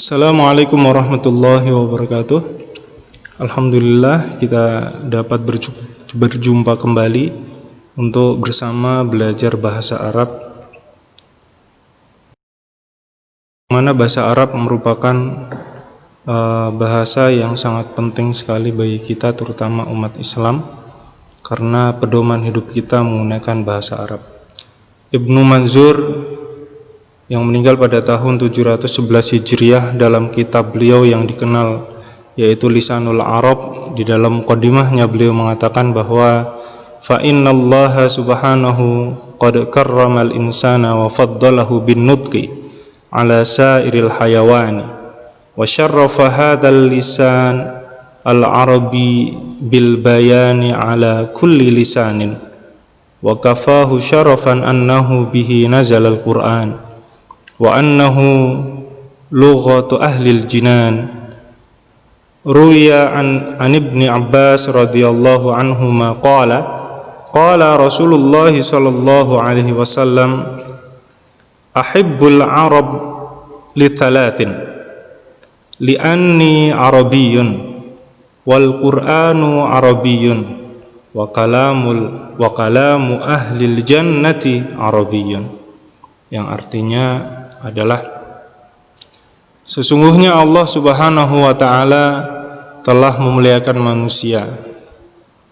Assalamualaikum warahmatullahi wabarakatuh. Alhamdulillah kita dapat berjumpa kembali untuk bersama belajar bahasa Arab, mana bahasa Arab merupakan bahasa yang sangat penting sekali bagi kita, terutama umat Islam, karena pedoman hidup kita menggunakan bahasa Arab. Ibnu Manzur yang meninggal pada tahun 711 Hijriah, dalam kitab beliau yang dikenal yaitu Lisanul Arab, di dalam muqaddimahnya beliau mengatakan bahwa fa innallaha subhanahu qad karramal insana wa faddalahu bin nutqi ala sairil hayawani wa syarrafa hadzal lisan al-arabi bil bayani ala kulli lisanin wa kafahu syarafan annahu bihi nazala al-Qur'an wa annahu lughatu ahlil jinan. Ruya an Ibni Abbas radhiyallahu anhuma qala Rasulullah sallallahu alaihi wasallam ahibbul arab li thalathin li anni arabiyyun wal qur'anu arabiyyun wa kalamu ahlil jannati arabiyyun, yang artinya adalah sesungguhnya Allah subhanahu wa ta'ala telah memuliakan manusia,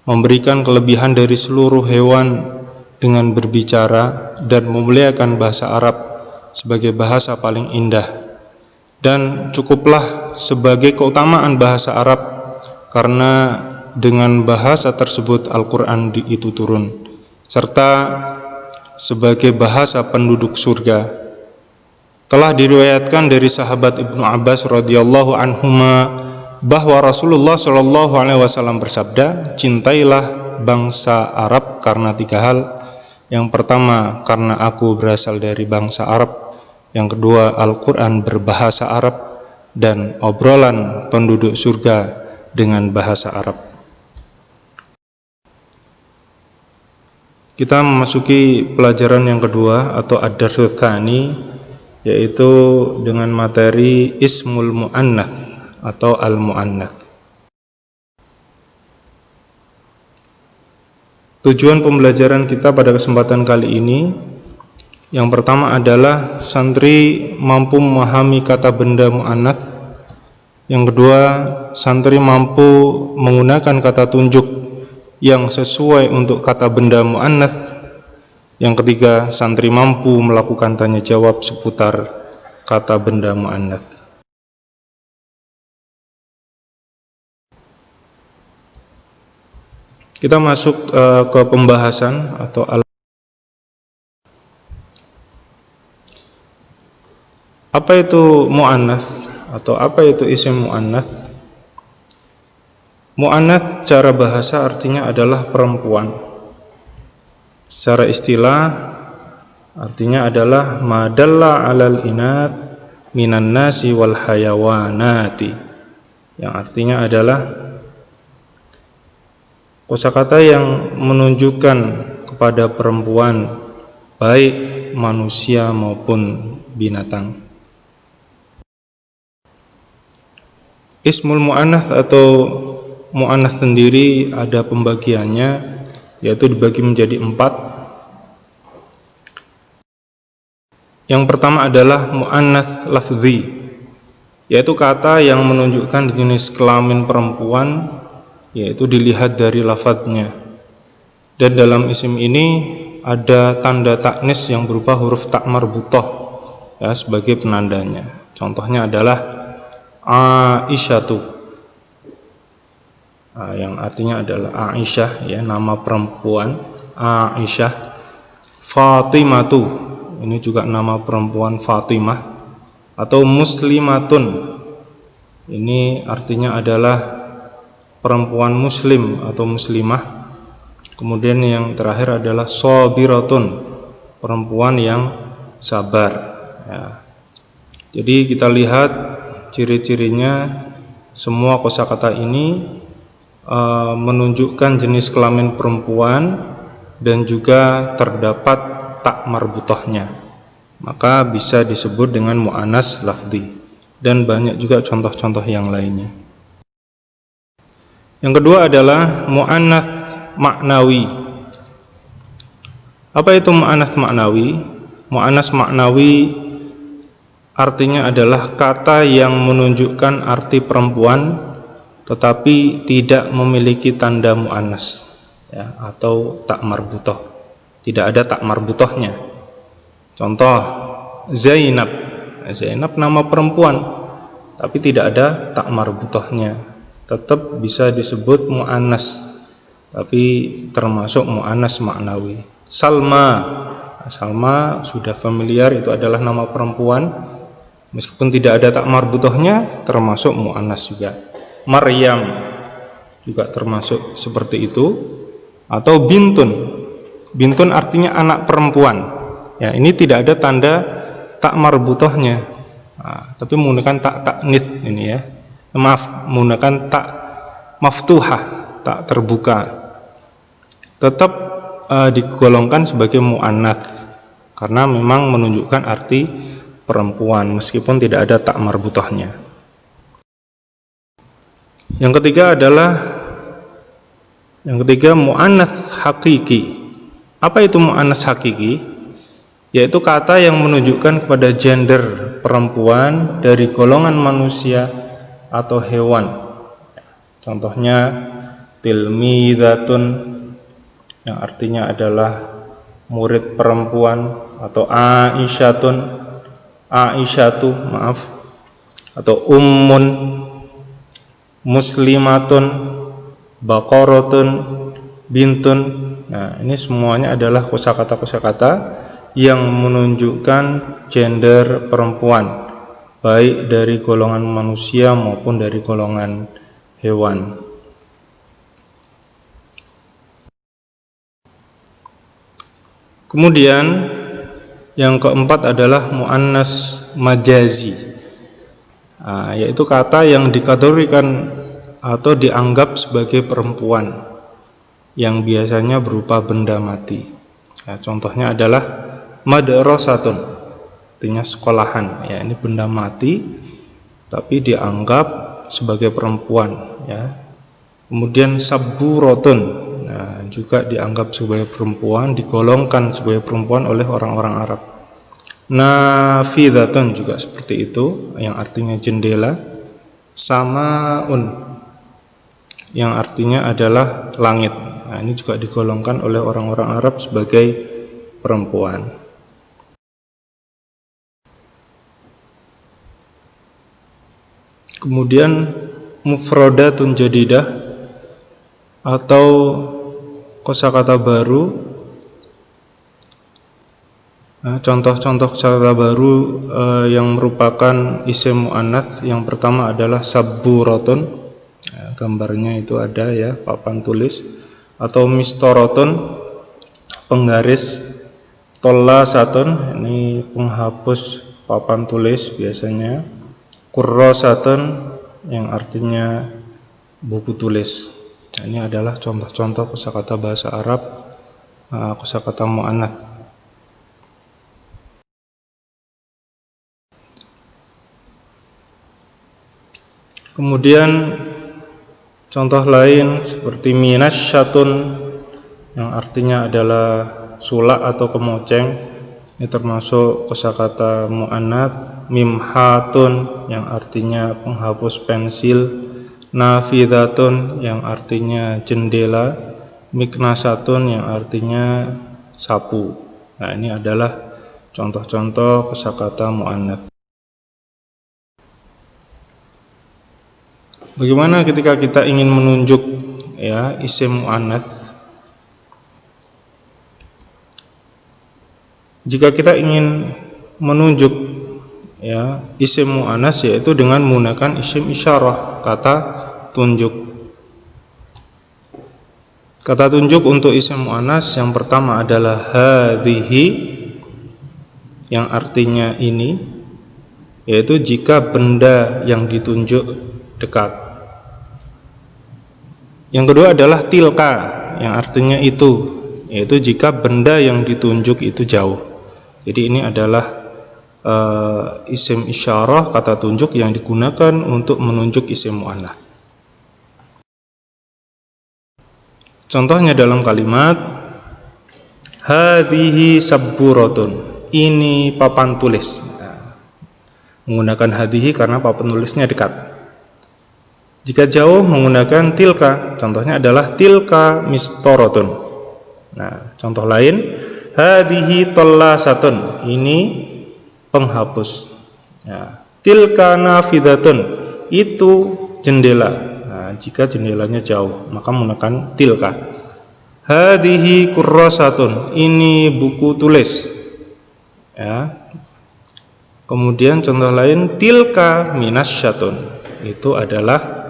memberikan kelebihan dari seluruh hewan dengan berbicara, dan memuliakan bahasa Arab sebagai bahasa paling indah. Dan cukuplah sebagai keutamaan bahasa Arab, karena dengan bahasa tersebut Al-Quran itu turun, serta sebagai bahasa penduduk surga. Telah diriwayatkan dari sahabat Ibnu Abbas radhiyallahu anhuma bahwa Rasulullah shallallahu alaihi wasallam bersabda, cintailah bangsa Arab karena tiga hal. Yang pertama, karena aku berasal dari bangsa Arab. Yang kedua, Al-Quran berbahasa Arab, dan obrolan penduduk surga dengan bahasa Arab. Kita memasuki pelajaran yang kedua atau ad-darsul tsani, yaitu dengan materi ismul mu'annats atau al-mu'annats. Tujuan pembelajaran kita pada kesempatan kali ini, yang pertama adalah santri mampu memahami kata benda mu'annats. Yang kedua, santri mampu menggunakan kata tunjuk yang sesuai untuk kata benda mu'annats. Yang ketiga, santri mampu melakukan tanya jawab seputar kata benda mu'annats. Kita masuk ke pembahasan atau apa itu mu'annats atau apa itu isim mu'annats? Mu'annats cara bahasa artinya adalah perempuan. Secara istilah artinya adalah madalla alal inat minan nasi wal hayawanati, yang artinya adalah kosakata yang menunjukkan kepada perempuan, baik manusia maupun binatang. Ismul mu'annats atau mu'annats sendiri ada pembagiannya, yaitu dibagi menjadi 4. Yang pertama adalah mu'annats lafzi, yaitu kata yang menunjukkan jenis kelamin perempuan, yaitu dilihat dari lafadznya. Dan dalam isim ini ada tanda taknis yang berupa huruf ta marbutah, ya, sebagai penandanya. Contohnya adalah Aisyatu, yang artinya adalah Aisyah, ya, nama perempuan Aisyah. Fatimatu, ini juga nama perempuan Fatimah. Atau muslimatun, ini artinya adalah perempuan muslim atau muslimah. Kemudian yang terakhir adalah sabiratun, perempuan yang sabar, ya. Jadi kita lihat ciri-cirinya, semua kosakata ini menunjukkan jenis kelamin perempuan dan juga terdapat tak marbutahnya, maka bisa disebut dengan mu'annats lafzi. dan banyak juga contoh-contoh yang lainnya. Yang kedua adalah mu'annats maknawi. Apa itu mu'annats maknawi? Mu'annats maknawi artinya adalah kata yang menunjukkan arti perempuan tetapi tidak memiliki tanda mu'annas, ya, atau tak marbutoh. Tidak ada tak marbutohnya. Contoh Zainab. Zainab nama perempuan tapi tidak ada tak marbutohnya, tetap bisa disebut mu'annas tapi termasuk mu'annas maknawi. Salma. Salma sudah familiar, itu adalah nama perempuan meskipun tidak ada tak marbutohnya, termasuk mu'annas juga. Maryam juga termasuk seperti itu. Atau bintun. Bintun artinya anak perempuan, ya, ini tidak ada tanda tak marbutohnya, tapi menggunakan tak taknits ini, ya, maaf, menggunakan tak maftuhah, tak terbuka, tetap digolongkan sebagai mu'annats karena memang menunjukkan arti perempuan meskipun tidak ada tak marbutohnya. Yang ketiga mu'annats hakiki. Apa itu mu'annats hakiki? Yaitu kata yang menunjukkan kepada gender perempuan dari golongan manusia atau hewan. Contohnya tilmidatun, yang artinya adalah murid perempuan, atau aisyatu, atau ummun, muslimatun, baqaratun, bintun. Nah, ini semuanya adalah kosakata-kosakata yang menunjukkan gender perempuan, baik dari golongan manusia maupun dari golongan hewan. Kemudian yang keempat adalah mu'annas majazi, yaitu kata yang dikategorikan atau dianggap sebagai perempuan yang biasanya berupa benda mati. Contohnya adalah madrasatun, artinya sekolahan, ya, ini benda mati tapi dianggap sebagai perempuan, ya. Kemudian saburotun, juga dianggap sebagai perempuan, digolongkan sebagai perempuan oleh orang-orang Arab. Nafidatun juga seperti itu, yang artinya jendela. Samaun, yang artinya adalah langit. Nah, ini juga digolongkan oleh orang-orang Arab sebagai perempuan. Kemudian mufradatun jadidah atau kosakata baru. Contoh-contoh kosakata baru yang merupakan isim mu'annats, yang pertama adalah saburatun, gambarnya itu ada, ya, papan tulis, atau mistorotun, penggaris, tollasatun, ini penghapus papan tulis biasanya, kurrosatun, yang artinya buku tulis. Nah, ini adalah contoh-contoh kosakata bahasa Arab, kosakata mu'annats. Kemudian contoh lain seperti minasyatun, yang artinya adalah sulak atau kemoceng, ini termasuk kosakata mu'annats. Mimhatun, yang artinya penghapus pensil. Nafidatun, yang artinya jendela. Miknasatun, yang artinya sapu. Nah, ini adalah contoh-contoh kosakata mu'annats. Bagaimana ketika kita ingin menunjuk, ya, isim mu'annats? Jika kita ingin menunjuk, ya, isim mu'annats, yaitu dengan menggunakan isim isyarah, kata tunjuk. Kata tunjuk untuk isim mu'annats yang pertama adalah hadhihi, yang artinya ini, yaitu jika benda yang ditunjuk dekat. Yang kedua adalah tilka, yang artinya itu, yaitu jika benda yang ditunjuk itu jauh. Jadi ini adalah isim isyarah, kata tunjuk yang digunakan untuk menunjuk isim muannats. Contohnya dalam kalimat hadhihi sabburatun, ini papan tulis. Menggunakan hadhihi karena papan tulisnya dekat. Jika jauh menggunakan tilka, contohnya adalah tilka mistoratun. Nah, contoh lain hadhihi tallasatun, ini penghapus. Ya. Tilka nafidatun, itu jendela. Nah, jika jendelanya jauh, maka menggunakan tilka. Hadhihi kurrasatun, ini buku tulis. Ya. Kemudian contoh lain tilka minasyatun, itu adalah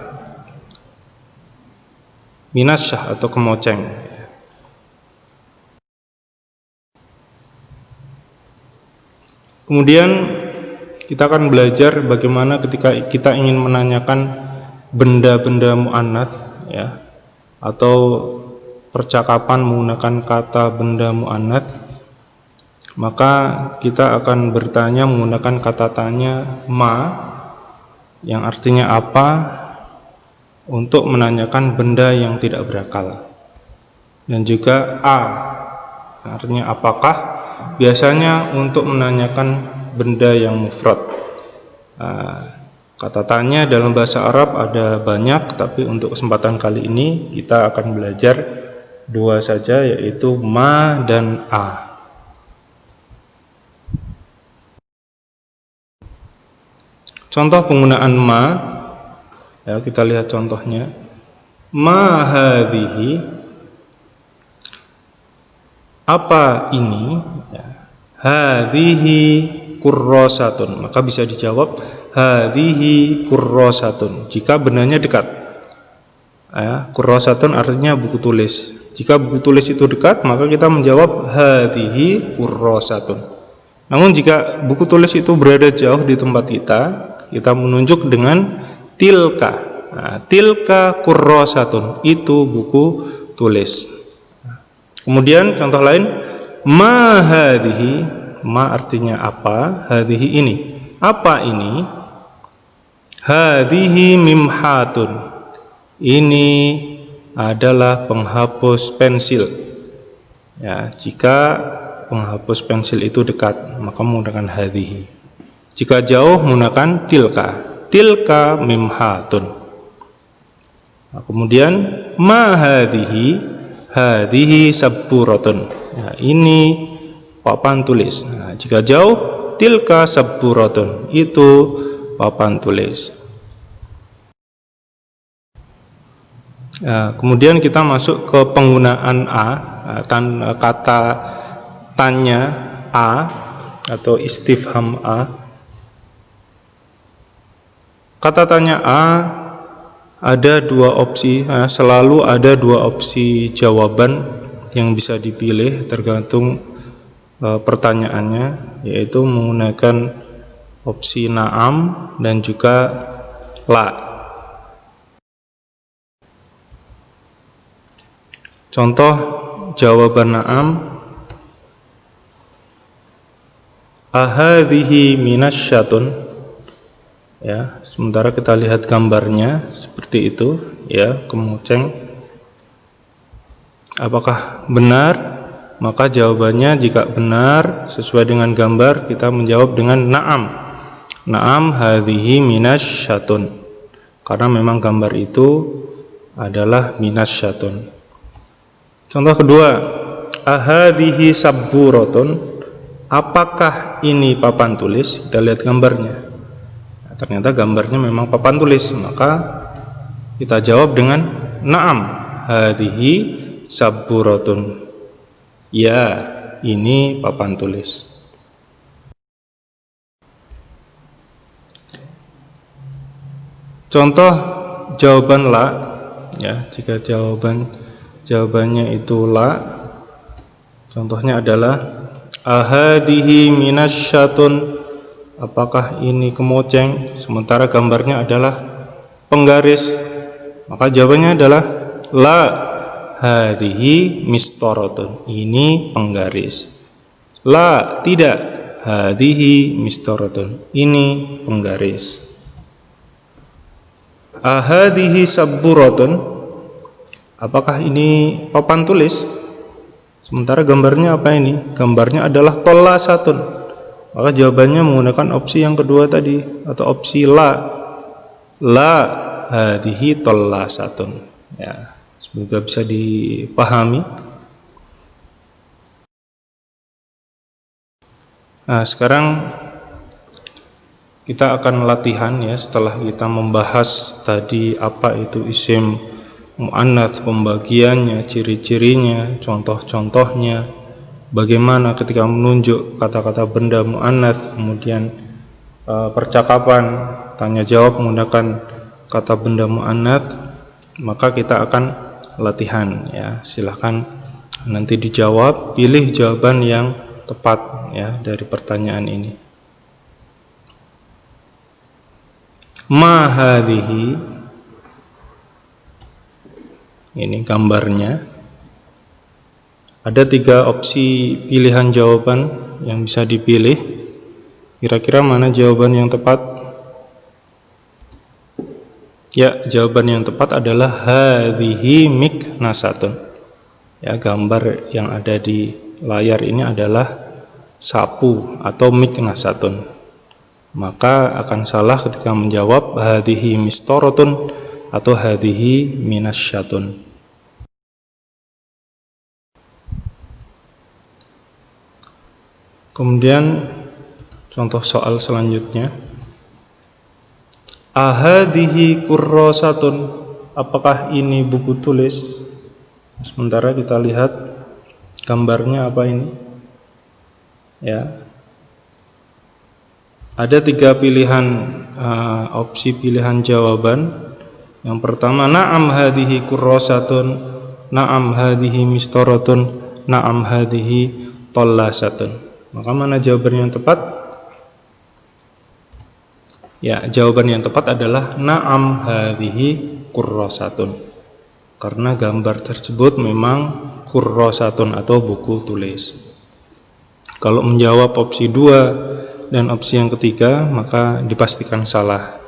minasyah atau kemoceng. Kemudian kita akan belajar bagaimana ketika kita ingin menanyakan benda-benda muannats, ya, atau percakapan menggunakan kata benda muannats, maka kita akan bertanya menggunakan kata tanya ma, yang artinya apa, untuk menanyakan benda yang tidak berakal. Dan juga a, artinya apakah, biasanya untuk menanyakan benda yang mufrad. Kata tanya dalam bahasa Arab ada banyak, tapi untuk kesempatan kali ini kita akan belajar dua saja, yaitu ma dan a. Contoh penggunaan ma, ya, kita lihat contohnya. Ma hadhihi, apa ini? Ya. Hadhihi kurrasatun, maka bisa dijawab hadhihi kurrasatun jika bendanya dekat. Ya, kurrasatun artinya buku tulis. Jika buku tulis itu dekat, maka kita menjawab hadhihi kurrasatun. Namun jika buku tulis itu berada jauh di tempat kita menunjuk dengan tilka. Nah, tilka kurrasatun, itu buku tulis. Kemudian contoh lain, ma hadhihi, ma artinya apa, hadhihi ini, apa ini? Hadhihi mimhatun, ini adalah penghapus pensil. Ya, jika penghapus pensil itu dekat, maka menggunakan hadhihi. Jika jauh menggunakan tilka, tilka mimhatun. Nah, kemudian ma hadhihi, hadhihi sabburatun. Nah, ini papan tulis. Nah, jika jauh tilka sabburatun, itu papan tulis. Nah, kemudian kita masuk ke penggunaan a, kata tanya a atau istifham a. Kata tanya a ada dua opsi, selalu ada dua opsi jawaban yang bisa dipilih tergantung pertanyaannya, yaitu menggunakan opsi na'am dan juga la. Contoh jawaban na'am, ahadhihi minasyatun. Ya, sementara kita lihat gambarnya seperti itu, ya, kemoceng. Apakah benar? Maka jawabannya jika benar sesuai dengan gambar, kita menjawab dengan na'am. Na'am hadhihi minasyatun. Karena memang gambar itu adalah minasyatun. Contoh kedua, ahadhihi sabburatun, apakah ini papan tulis? Kita lihat gambarnya. Ternyata gambarnya memang papan tulis, maka kita jawab dengan na'am hadhihi sabburatun. Ya, ini papan tulis. Contoh jawaban la, ya, jika jawabannya itu la, contohnya adalah ahadhihi minasyatun, apakah ini kemoceng? Sementara gambarnya adalah penggaris, maka jawabannya adalah la hadhihi mistoratun, ini penggaris. La, tidak, hadhihi mistoratun. Ini penggaris. Ahadihi sabburatun. Apakah ini papan tulis? Sementara gambarnya apa ini? Gambarnya adalah tollasatun. Maka jawabannya menggunakan opsi yang kedua tadi, atau opsi la. La hadhihi tollasatun. Ya, semoga bisa dipahami. Nah, sekarang kita akan latihan ya, setelah kita membahas tadi apa itu isim mu'annats, pembagiannya, ciri-cirinya, contoh-contohnya, bagaimana ketika menunjuk kata-kata benda mu'annats, kemudian percakapan tanya jawab menggunakan kata benda mu'annats, maka kita akan latihan ya. Silahkan nanti dijawab, pilih jawaban yang tepat ya dari pertanyaan ini. Ma hadhihi, ini gambarnya. Ada 3 opsi pilihan jawaban yang bisa dipilih. Kira-kira mana jawaban yang tepat? Ya, jawaban yang tepat adalah hadhihi miknasatun. Ya, gambar yang ada di layar ini adalah sapu atau miknasatun. Maka akan salah ketika menjawab hadhihi mistoratun atau hadhihi minasyatun. Kemudian contoh soal selanjutnya. Ahadihi kurrasatun. Apakah ini buku tulis? Sementara kita lihat gambarnya apa ini? Ya. Ada 3 pilihan opsi pilihan jawaban. Yang pertama, na'am hadhihi kurrasatun, na'am hadhihi mistoratun, na'am hadhihi tollasatun. Maka mana jawaban yang tepat? Ya, jawaban yang tepat adalah na'am hadhihi kurrasatun. Karena gambar tersebut memang kurrasatun atau buku tulis. Kalau menjawab opsi 2 dan opsi yang ketiga, maka dipastikan salah.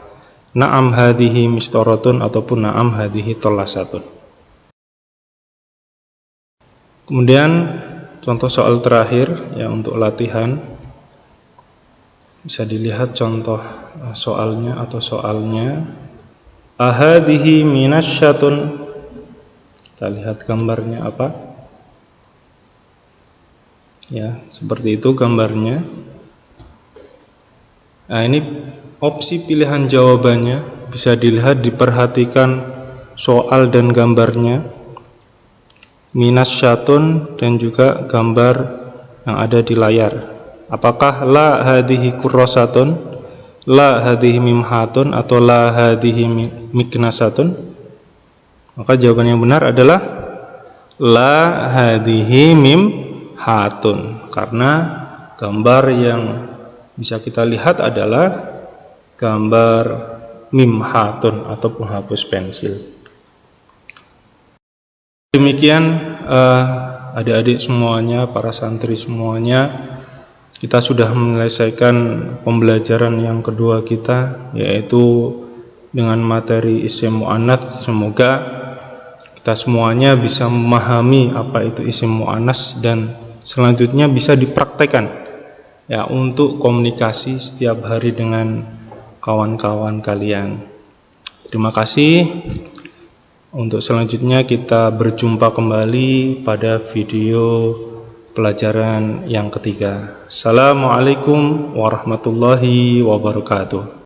Na'am hadhihi mistoratun ataupun na'am hadhihi tollasatun. Kemudian contoh soal terakhir ya untuk latihan. Bisa dilihat contoh soalnya atau soalnya. Ahadihi minasyatun. Kita lihat gambarnya apa? Ya, seperti itu gambarnya. Nah, ini opsi pilihan jawabannya bisa dilihat, diperhatikan soal dan gambarnya, minasyatun dan juga gambar yang ada di layar. Apakah la hadhihi kurrasatun, la hadhihi mimhatun atau la hadhihi miknasatun? Maka jawaban yang benar adalah la hadhihi mimhatun, karena gambar yang bisa kita lihat adalah gambar mimhatun atau penghapus pensil. Demikian adik-adik semuanya, para santri semuanya, kita sudah menyelesaikan pembelajaran yang kedua kita, yaitu dengan materi isim mu'annats. Semoga kita semuanya bisa memahami apa itu isim mu'annats dan selanjutnya bisa dipraktekkan ya untuk komunikasi setiap hari dengan kawan-kawan kalian. Terima kasih. Untuk selanjutnya kita berjumpa kembali pada video pelajaran yang ketiga. Assalamualaikum warahmatullahi wabarakatuh.